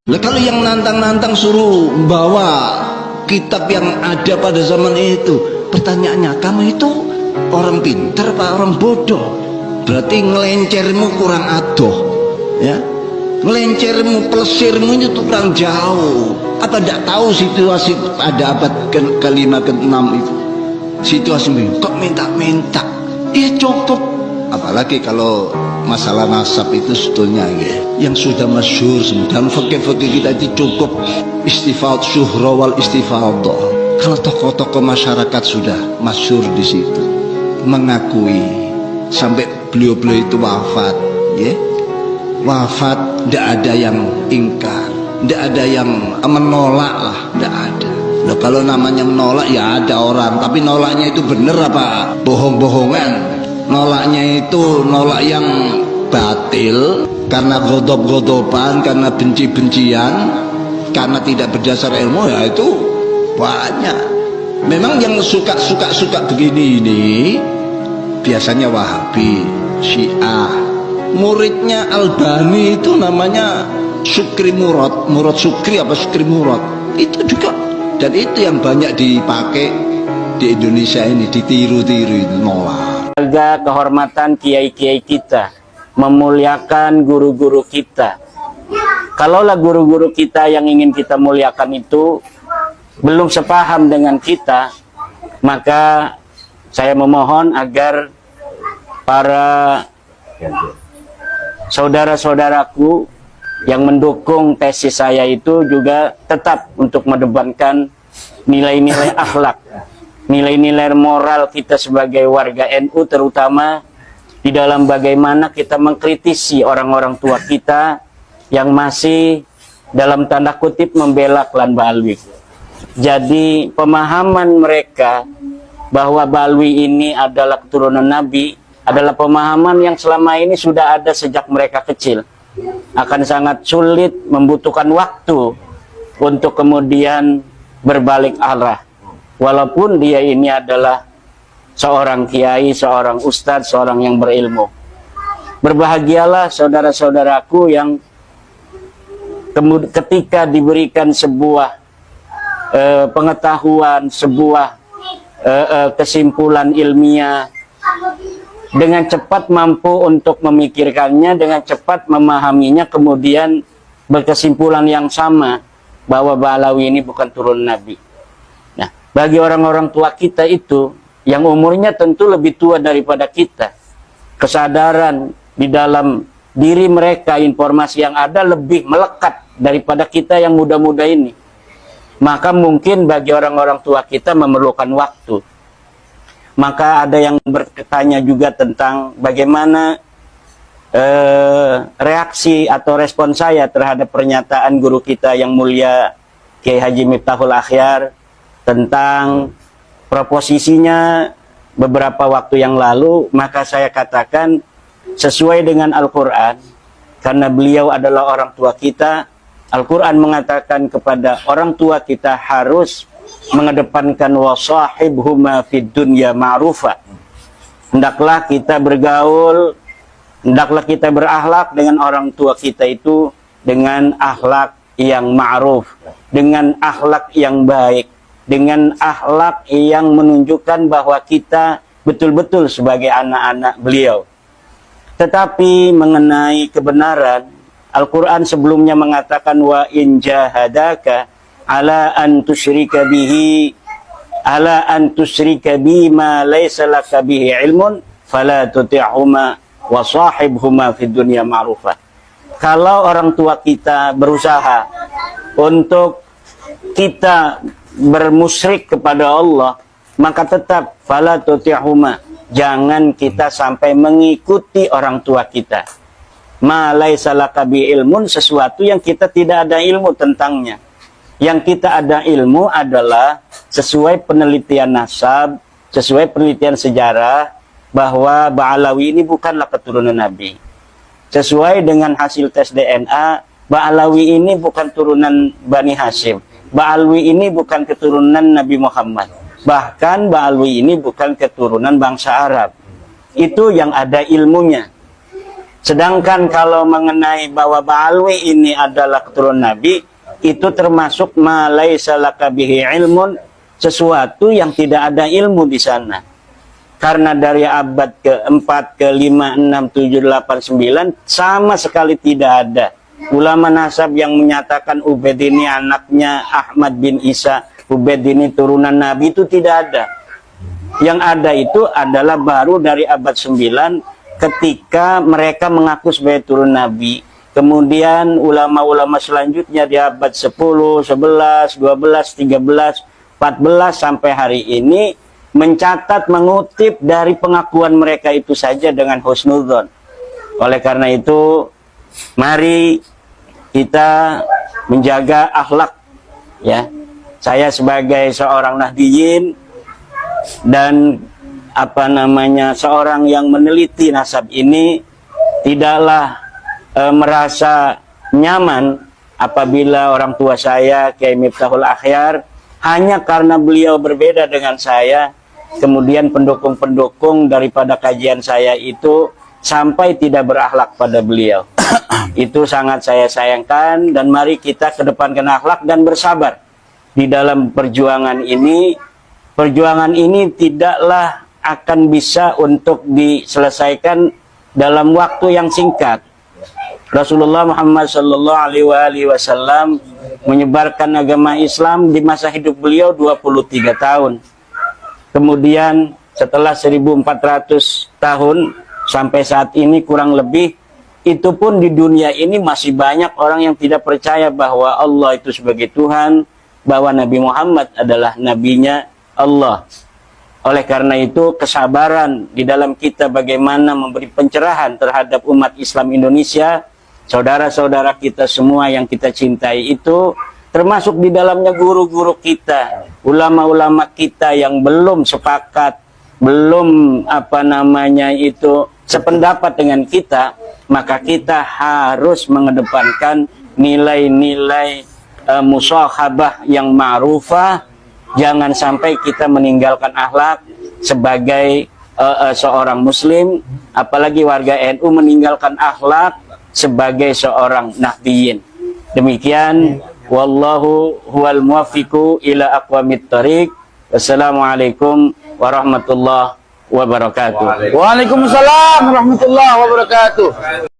Nah, kalau yang nantang-nantang suruh bawa kitab yang ada pada zaman itu, pertanyaannya, kamu itu orang pintar apa orang bodoh? Berarti ngelencermu kurang adoh, ya. Ngelencermu, pelesirmu itu kurang jauh. Apa tidak tahu situasi pada abad ke-5 ke-6 itu? Situasi kok minta-minta? Ya cukup. Apalagi kalau masalah nasab itu sebetulnya ya, yang sudah masyhur dan fakih-fakih kita itu cukup istifad syuhra wal istifadah. Kalau tokoh-tokoh masyarakat sudah masyhur di situ, mengakui sampai beliau-beliau itu wafat, ya, wafat, tidak ada yang ingkar, tidak ada yang menolak lah, tidak ada. Nah, kalau namanya menolak ya ada orang, tapi nolaknya itu bener apa bohong-bohongan? Nolaknya itu nolak yang batil karena godop-godopan, karena benci-bencian, karena tidak berdasar ilmu, ya itu banyak. Memang yang suka begini ini biasanya Wahabi, Syiah. Muridnya Albani itu namanya Sukri Murad Sukri apa Sukri Murad, itu juga, dan itu yang banyak dipakai di Indonesia ini, ditiru-tiru itu nolak. Jaga kehormatan kiai-kiai kita, memuliakan guru-guru kita. Kalaulah guru-guru kita yang ingin kita muliakan itu belum sepaham dengan kita, maka saya memohon agar para saudara-saudaraku yang mendukung tesis saya itu juga tetap untuk mendepankan nilai-nilai akhlak, nilai-nilai moral kita sebagai warga NU, terutama di dalam bagaimana kita mengkritisi orang-orang tua kita yang masih dalam tanda kutip membela klan Ba'alwi. Jadi pemahaman mereka bahwa Ba'alwi ini adalah keturunan Nabi adalah pemahaman yang selama ini sudah ada sejak mereka kecil. Akan sangat sulit, membutuhkan waktu untuk kemudian berbalik arah. Walaupun dia ini adalah seorang kiai, seorang ustadz, seorang yang berilmu. Berbahagialah saudara-saudaraku yang ketika diberikan sebuah pengetahuan, sebuah kesimpulan ilmiah, dengan cepat mampu untuk memikirkannya, dengan cepat memahaminya, kemudian berkesimpulan yang sama bahwa Ba'alawi ini bukan turun Nabi. Nah, bagi orang-orang tua kita itu, yang umurnya tentu lebih tua daripada kita, kesadaran di dalam diri mereka, informasi yang ada lebih melekat daripada kita yang muda-muda ini. Maka mungkin bagi orang-orang tua kita memerlukan waktu. Maka ada yang bertanya juga tentang bagaimana reaksi atau respon saya terhadap pernyataan guru kita yang mulia Kiai Haji Miftahul Akhyar tentang proposisinya beberapa waktu yang lalu. Maka saya katakan sesuai dengan Al-Quran, karena beliau adalah orang tua kita. Al-Quran mengatakan kepada orang tua kita harus mengedepankan wasahibhuma fid dunya ma'rufa. Hendaklah kita bergaul, hendaklah kita berakhlak dengan orang tua kita itu dengan akhlak yang ma'ruf, dengan akhlak yang baik, dengan akhlak yang menunjukkan bahwa kita betul-betul sebagai anak-anak beliau. Tetapi mengenai kebenaran, Al-Quran sebelumnya mengatakan wa in jahadaka ala an tusyrika bihi ala an tusyrika bima laysa laka bihi ilmun fala tuti'huma wa sahibhuma fid dunya ma'rufa. Kalau orang tua kita berusaha untuk kita bermusyrik kepada Allah, maka tetap fala tuti'huma, jangan kita sampai mengikuti orang tua kita. Ma laysa laka bihi ilmun, sesuatu yang kita tidak ada ilmu tentangnya. Yang kita ada ilmu adalah sesuai penelitian nasab, sesuai penelitian sejarah, bahwa Ba'alawi ini bukanlah keturunan Nabi. Sesuai dengan hasil tes DNA, Ba'alawi ini bukan turunan Bani Hashim. Ba'alawi ini bukan keturunan Nabi Muhammad. Bahkan Ba'alawi ini bukan keturunan bangsa Arab. Itu yang ada ilmunya. Sedangkan kalau mengenai bahwa Ba'alwi ini adalah keturunan Nabi, itu termasuk ma laisa laka bihi ilmun, sesuatu yang tidak ada ilmu di sana. Karena dari abad ke-4, ke-5, 6, 7, 8, 9 sama sekali tidak ada ulama nasab yang menyatakan Ubaid ini anaknya Ahmad bin Isa, Ubaid ini turunan Nabi, itu tidak ada. Yang ada itu adalah baru dari abad 9 ketika mereka mengaku sebagai turun Nabi. Kemudian ulama-ulama selanjutnya di abad 10, 11, 12, 13, 14 sampai hari ini mencatat, mengutip dari pengakuan mereka itu saja dengan husnudzon. Oleh karena itu, mari kita menjaga akhlak, ya. Saya sebagai seorang Nahdiyin dan seorang yang meneliti nasab ini tidaklah merasa nyaman apabila orang tua saya Kiai Miftahul Akhyar hanya karena beliau berbeda dengan saya, kemudian pendukung-pendukung daripada kajian saya itu sampai tidak berakhlak pada beliau. Itu sangat saya sayangkan, dan mari kita kedepankan akhlak dan bersabar di dalam perjuangan ini. Perjuangan ini tidaklah akan bisa untuk diselesaikan dalam waktu yang singkat. Rasulullah Muhammad sallallahu alaihi wasallam menyebarkan agama Islam di masa hidup beliau 23 tahun. Kemudian setelah 1400 tahun sampai saat ini kurang lebih, itu pun di dunia ini masih banyak orang yang tidak percaya bahwa Allah itu sebagai Tuhan, bahwa Nabi Muhammad adalah nabinya Allah. Oleh karena itu, kesabaran di dalam kita bagaimana memberi pencerahan terhadap umat Islam Indonesia, saudara-saudara kita semua yang kita cintai itu, termasuk di dalamnya guru-guru kita, ulama-ulama kita yang belum sepakat, belum sependapat dengan kita, maka kita harus mengedepankan nilai-nilai musahabah yang ma'rufah. Jangan sampai kita meninggalkan akhlak sebagai seorang muslim, apalagi warga NU meninggalkan akhlak sebagai seorang nahdiyin. Demikian, wallahu huwal muwaffiqu ila aqwamit thariq. Wassalamualaikum warahmatullahi wabarakatuh. Waalaikumsalam warahmatullahi wabarakatuh.